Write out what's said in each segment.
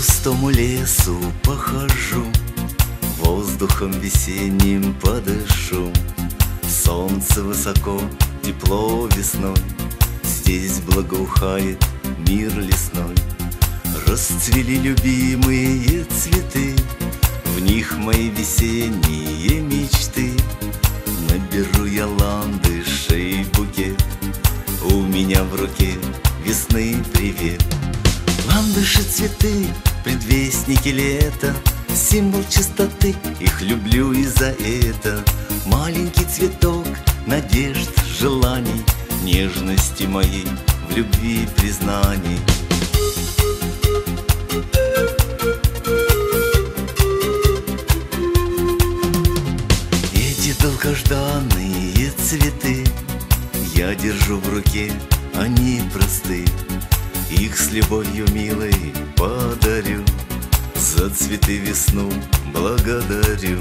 густому лесу похожу, воздухом весенним подышу. Солнце высоко, тепло весной, здесь благоухает мир лесной. Расцвели любимые цветы, в них мои весенние мечты. Наберу я ландышей букет, у меня в руке весны привет. Ландыши цветы, предвестники лета, символ чистоты, их люблю и за это. Маленький цветок надежд, желаний, нежности моей, в любви признаний. Эти долгожданные цветы я держу в руке, они просты. Их с любовью милой подарю, за цветы весну благодарю.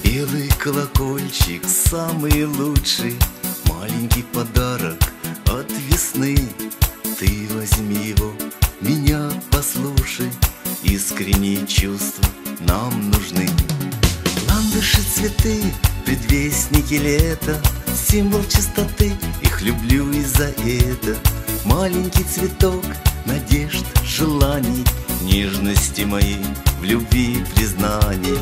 Белый колокольчик самый лучший, маленький подарок от весны. Ты возьми его, меня послушай, искренние чувства нам нужны. Ландыши цветы, предвестники лета, символ чистоты, их люблю и за это. Маленький цветок надежд, желаний, нежности моей, в любви признаний.